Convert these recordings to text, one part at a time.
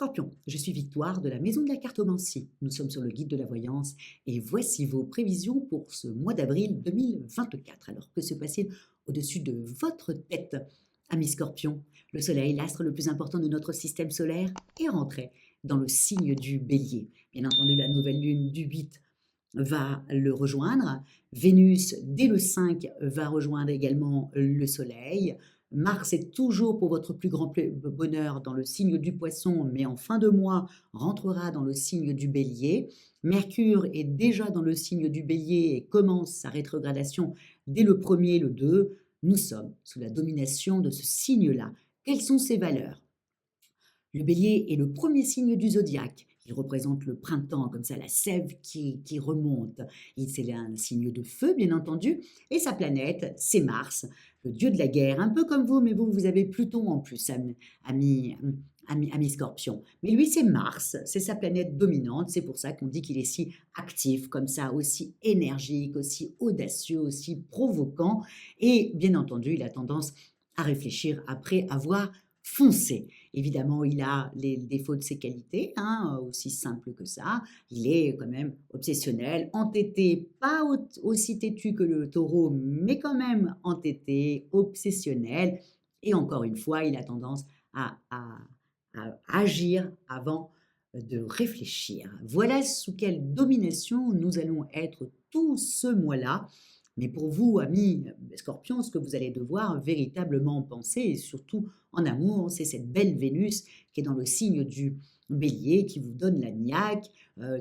Scorpion, je suis Victoire de la Maison de la Cartomancie. Nous sommes sur le guide de la voyance et voici vos prévisions pour ce mois d'avril 2024. Alors que se passe-t-il au-dessus de votre tête, ami Scorpion? Le Soleil, l'astre le plus important de notre système solaire, est rentré dans le signe du Bélier. Bien entendu, la nouvelle lune du 8 va le rejoindre. Vénus, dès le 5, va rejoindre également le Soleil. Mars est toujours pour votre plus grand bonheur dans le signe du Poisson, mais en fin de mois rentrera dans le signe du Bélier. Mercure est déjà dans le signe du Bélier et commence sa rétrogradation dès le 1er, le 2. Nous sommes sous la domination de ce signe-là. Quelles sont ses valeurs? Le Bélier est le premier signe du zodiaque. Il représente le printemps, comme ça, la sève qui remonte. C'est un signe de feu, bien entendu. Et sa planète, c'est Mars, le dieu de la guerre, un peu comme vous, mais vous avez Pluton en plus, ami Scorpion. Mais lui, c'est Mars, c'est sa planète dominante. C'est pour ça qu'on dit qu'il est si actif, comme ça, aussi énergique, aussi audacieux, aussi provoquant. Et bien entendu, il a tendance à réfléchir après avoir foncé. Évidemment, il a les défauts de ses qualités, hein, aussi simple que ça. Il est quand même obsessionnel, entêté, pas aussi têtu que le taureau, mais quand même entêté, obsessionnel. Et encore une fois, il a tendance à agir avant de réfléchir. Voilà sous quelle domination nous allons être tout ce mois-là. Mais pour vous, amis Scorpions, ce que vous allez devoir véritablement penser, et surtout en amour, c'est cette belle Vénus qui est dans le signe du Bélier, qui vous donne la niaque,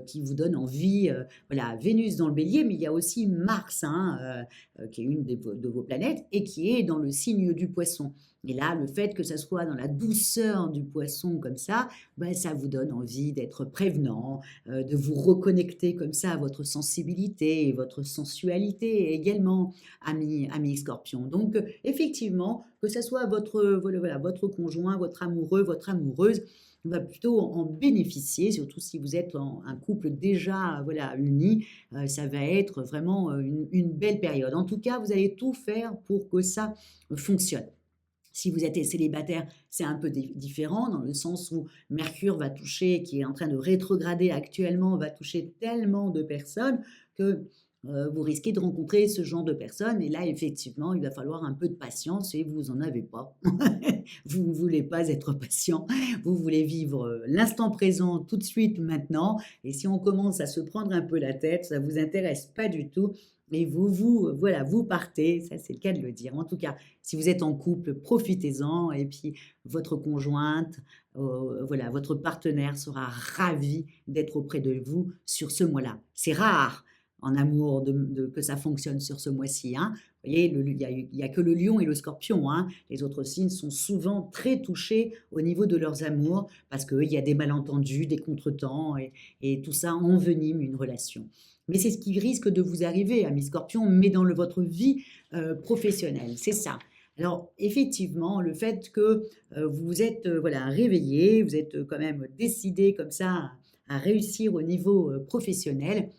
qui vous donne envie. Voilà, Vénus dans le Bélier, mais il y a aussi Mars, hein, qui est une de vos planètes, et qui est dans le signe du Poisson. Et là, le fait que ça soit dans la douceur du Poisson comme ça, ben, ça vous donne envie d'être prévenant, de vous reconnecter comme ça à votre sensibilité et votre sensualité également, ami Scorpion. Donc, effectivement, que ce soit votre conjoint, votre amoureux, votre amoureuse, va plutôt en bénéficier, surtout si vous êtes un couple déjà uni, ça va être vraiment une belle période. En tout cas, vous allez tout faire pour que ça fonctionne. Si vous êtes célibataire, c'est un peu différent dans le sens où Mercure va toucher, qui est en train de rétrograder actuellement, va toucher tellement de personnes que vous risquez de rencontrer ce genre de personnes. Et là, effectivement, il va falloir un peu de patience et vous n'en avez pas. Vous ne voulez pas être patient, vous voulez vivre l'instant présent tout de suite maintenant. Et si on commence à se prendre un peu la tête, ça ne vous intéresse pas du tout. Et voilà, vous partez, ça c'est le cas de le dire. En tout cas, si vous êtes en couple, profitez-en et puis votre conjointe, voilà, votre partenaire sera ravi d'être auprès de vous sur ce mois-là. C'est rare en amour que ça fonctionne sur ce mois-ci, hein. Vous voyez, il y a que le lion et le scorpion, hein. Les autres signes sont souvent très touchés au niveau de leurs amours parce qu'il y a des malentendus, des contretemps et tout ça envenime une relation. Mais c'est ce qui risque de vous arriver, ami Scorpion, mais dans votre vie professionnelle, c'est ça. Alors, effectivement, le fait que vous vous êtes voilà, réveillé, vous êtes quand même décidé comme ça à réussir au niveau professionnel,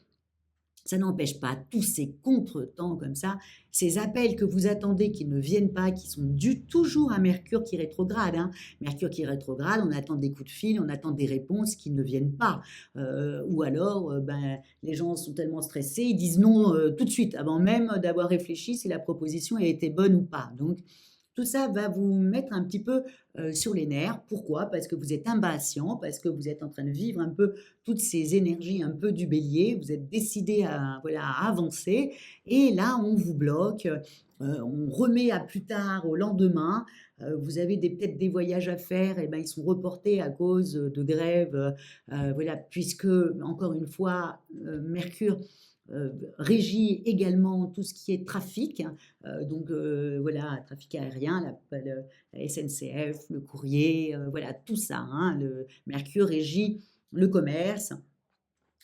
ça n'empêche pas tous ces contretemps comme ça, ces appels que vous attendez qui ne viennent pas, qui sont dus toujours à Mercure qui rétrograde, hein. Mercure qui rétrograde, on attend des coups de fil, on attend des réponses qui ne viennent pas. Ou alors, ben, les gens sont tellement stressés, ils disent non tout de suite, avant même d'avoir réfléchi si la proposition a été bonne ou pas. Donc, tout ça va vous mettre un petit peu sur les nerfs. Pourquoi? Parce que vous êtes impatient, parce que vous êtes en train de vivre un peu toutes ces énergies un peu du bélier, vous êtes décidé voilà, à avancer et là on vous bloque, on remet à plus tard, au lendemain, vous avez peut-être des voyages à faire, et ben, ils sont reportés à cause de grèves, voilà, puisque encore une fois, Mercure régit également tout ce qui est trafic, hein, donc voilà, trafic aérien, la SNCF, le courrier, voilà, tout ça, hein, le Mercure régit le commerce,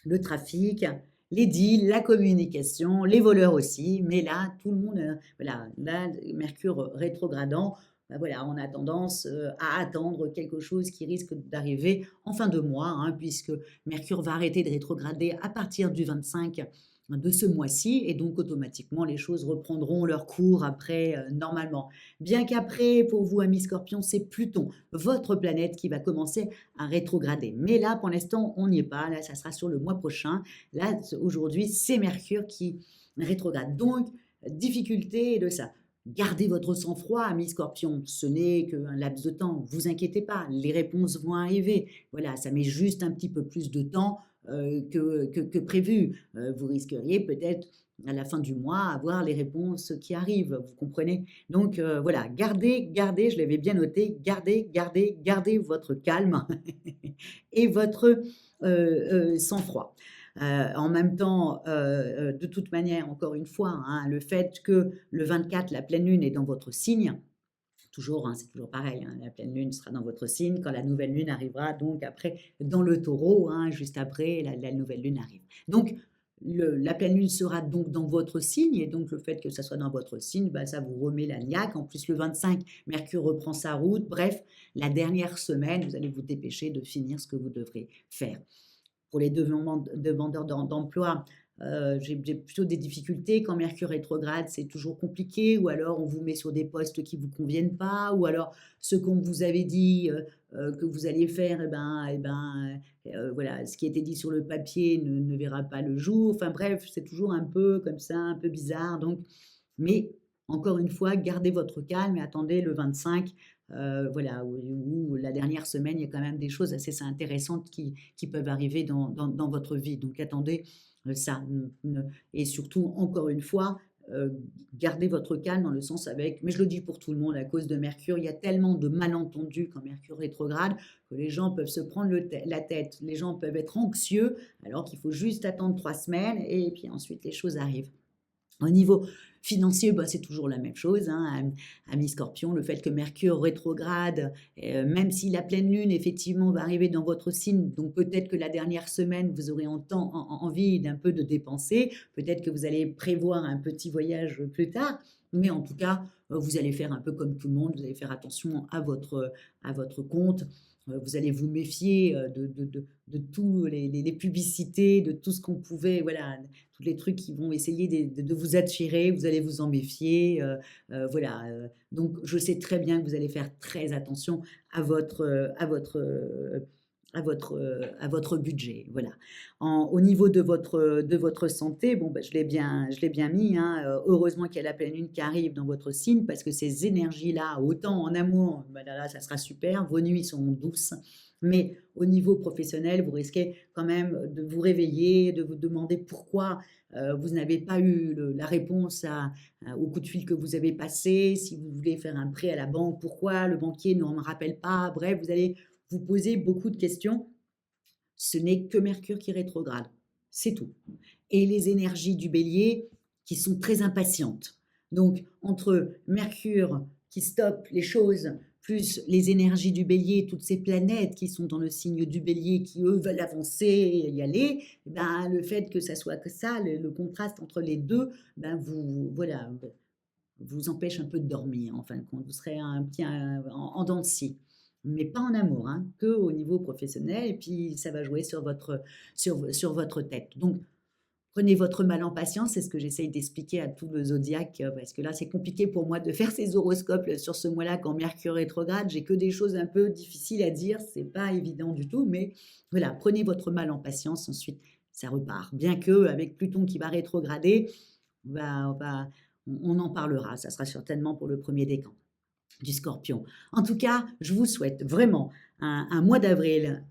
le trafic, les deals, la communication, les voleurs aussi. Mais là, tout le monde, voilà, là, Mercure rétrogradant, bah voilà, on a tendance à attendre quelque chose qui risque d'arriver en fin de mois, hein, puisque Mercure va arrêter de rétrograder à partir du 25 de ce mois-ci et donc automatiquement les choses reprendront leur cours après, normalement. Bien qu'après, pour vous, amis Scorpions, c'est Pluton, votre planète, qui va commencer à rétrograder. Mais là, pour l'instant, on n'y est pas. Là, ça sera sur le mois prochain. Là, aujourd'hui, c'est Mercure qui rétrograde. Donc, difficulté de ça. Gardez votre sang-froid, amis Scorpions. Ce n'est qu'un laps de temps. Vous inquiétez pas, les réponses vont arriver. Voilà, ça met juste un petit peu plus de temps que prévu. Vous risqueriez peut-être à la fin du mois avoir les réponses qui arrivent, vous comprenez? Donc voilà, gardez, je l'avais bien noté, gardez votre calme et votre sang-froid. En même temps, de toute manière, encore une fois, hein, le fait que le 24, la pleine lune est dans votre signe, toujours, hein, c'est toujours pareil, hein, la pleine lune sera dans votre signe quand la nouvelle lune arrivera, donc après dans le taureau, hein, juste après la nouvelle lune arrive. Donc la pleine lune sera donc dans votre signe, et donc le fait que ça soit dans votre signe, bah, ça vous remet la niaque. En plus, le 25, Mercure reprend sa route. Bref, la dernière semaine, vous allez vous dépêcher de finir ce que vous devrez faire. Pour les demandeurs d'emploi, j'ai plutôt des difficultés quand Mercure rétrograde, c'est toujours compliqué, ou alors on vous met sur des postes qui ne vous conviennent pas, ou alors ce qu'on vous avait dit que vous alliez faire, voilà, ce qui était dit sur le papier ne verra pas le jour. Enfin bref, c'est toujours un peu comme ça, un peu bizarre. Donc, mais encore une fois, gardez votre calme et attendez le 25, voilà, où la dernière semaine, il y a quand même des choses assez intéressantes qui peuvent arriver dans votre vie. Donc attendez ça. Et surtout, encore une fois, gardez votre calme dans le sens avec, mais je le dis pour tout le monde, à cause de Mercure, il y a tellement de malentendus quand Mercure rétrograde que les gens peuvent se prendre la tête, les gens peuvent être anxieux, alors qu'il faut juste attendre 3 semaines et puis ensuite les choses arrivent. Au niveau financier, bah, c'est toujours la même chose, hein, amis Scorpion, le fait que Mercure rétrograde, même si la pleine lune, effectivement, va arriver dans votre signe, donc peut-être que la dernière semaine, vous aurez envie d'un peu de dépenser, peut-être que vous allez prévoir un petit voyage plus tard, mais en tout cas, vous allez faire un peu comme tout le monde, vous allez faire attention à votre compte, vous allez vous méfier de tous les publicités, de tout ce qu'on pouvait, voilà, tous les trucs qui vont essayer de vous attirer, vous allez vous en méfier, voilà. Donc, je sais très bien que vous allez faire très attention à à votre budget, voilà. Au niveau de votre santé, bon, bah, je l'ai bien mis, hein, heureusement qu'il y a la pleine lune qui arrive dans votre signe, parce que ces énergies-là, autant en amour, bah là, ça sera super, vos nuits seront douces, mais au niveau professionnel, vous risquez quand même de vous réveiller, de vous demander pourquoi vous n'avez pas eu la réponse au coup de fil que vous avez passé, si vous voulez faire un prêt à la banque, pourquoi le banquier ne me rappelle pas, bref, vous allez vous poser beaucoup de questions. Ce n'est que Mercure qui rétrograde, c'est tout. Et les énergies du bélier qui sont très impatientes. Donc, entre Mercure qui stoppe les choses, plus les énergies du bélier, toutes ces planètes qui sont dans le signe du bélier, qui eux veulent avancer et y aller, ben, le fait que ça soit que ça, le contraste entre les deux, ben voilà, vous empêche un peu de dormir, en fin de compte. Vous serez un petit en dents de scie, mais pas en amour, hein, que au niveau professionnel. Et puis ça va jouer sur votre tête. Donc prenez votre mal en patience, c'est ce que j'essaye d'expliquer à tout le zodiaque, parce que là c'est compliqué pour moi de faire ces horoscopes sur ce mois-là quand Mercure rétrograde. J'ai que des choses un peu difficiles à dire, c'est pas évident du tout, mais voilà, prenez votre mal en patience. Ensuite ça repart. Bien que avec Pluton qui va rétrograder, on en parlera, ça sera certainement pour le premier décan du Scorpion. En tout cas, je vous souhaite vraiment un mois d'avril.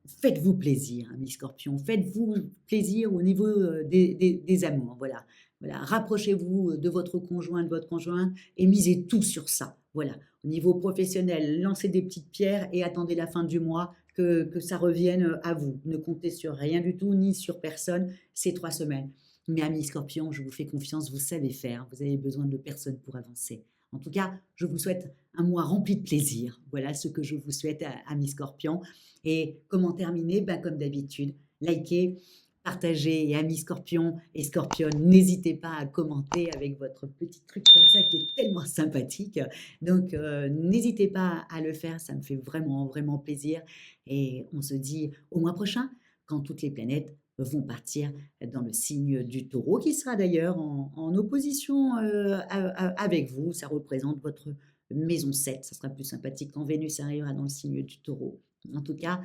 Faites-vous plaisir, amis Scorpions. Faites-vous plaisir au niveau des amours. Voilà. Voilà. Rapprochez-vous de votre conjoint, de votre conjointe, et misez tout sur ça. Voilà. Au niveau professionnel, lancez des petites pierres et attendez la fin du mois que ça revienne à vous. Ne comptez sur rien du tout, ni sur personne ces 3 semaines. Mais amis Scorpions, je vous fais confiance, vous savez faire. Vous avez besoin de personne pour avancer. En tout cas, je vous souhaite un mois rempli de plaisir. Voilà ce que je vous souhaite, amis Scorpions. Et comment terminer? Ben, comme d'habitude, likez, partagez, et amis Scorpions et Scorpionnes, n'hésitez pas à commenter avec votre petit truc comme ça qui est tellement sympathique. Donc, n'hésitez pas à le faire, ça me fait vraiment, vraiment plaisir. Et on se dit au mois prochain, quand toutes les planètes vont partir dans le signe du Taureau, qui sera d'ailleurs en opposition avec vous. Ça représente votre maison 7. Ça sera plus sympathique quand Vénus arrivera dans le signe du Taureau. En tout cas,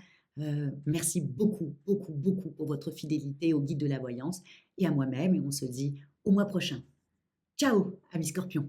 merci beaucoup, beaucoup, beaucoup pour votre fidélité au guide de la voyance et à moi-même. Et on se dit au mois prochain. Ciao, amis scorpions!